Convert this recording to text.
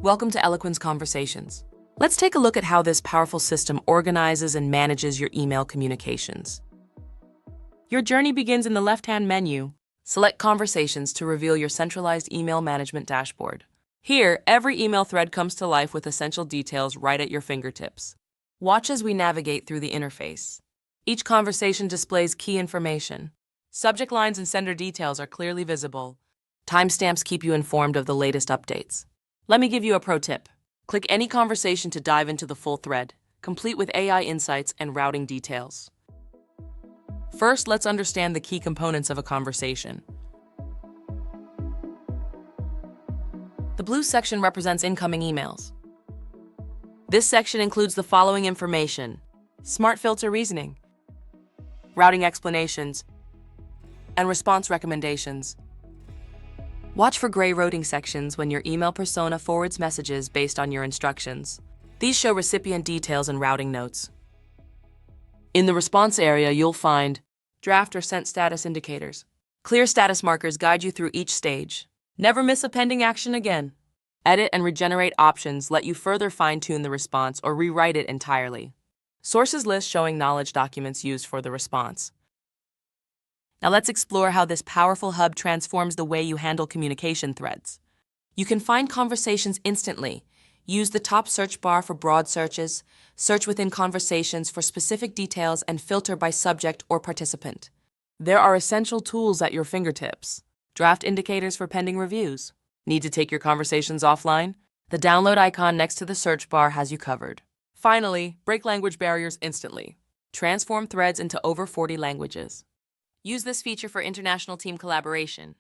Welcome to Eloquens Conversations. Let's take a look at how this powerful system organizes and manages your email communications. Your journey begins in the left-hand menu. Select Conversations to reveal your centralized email management dashboard. Here, every email thread comes to life with essential details right at your fingertips. Watch as we navigate through the interface. Each conversation displays key information. Subject lines and sender details are clearly visible. Timestamps keep you informed of the latest updates. Let me give you a pro tip. Click any conversation to dive into the full thread, complete with AI insights and routing details. First, let's understand the key components of a conversation. The blue section represents incoming emails. This section includes the following information: smart filter reasoning, routing explanations, and response recommendations. Watch for gray routing sections when your email persona forwards messages based on your instructions. These show recipient details and routing notes. In the response area, you'll find draft or sent status indicators. Clear status markers guide you through each stage. Never miss a pending action again. Edit and regenerate options let you further fine-tune the response or rewrite it entirely. Sources list showing knowledge documents used for the response. Now let's explore how this powerful hub transforms the way you handle communication threads. You can find conversations instantly. Use the top search bar for broad searches, search within conversations for specific details, and filter by subject or participant. There are essential tools at your fingertips. Draft indicators for pending reviews. Need to take your conversations offline? The download icon next to the search bar has you covered. Finally, break language barriers instantly. Transform threads into over 40 languages. Use this feature for international team collaboration.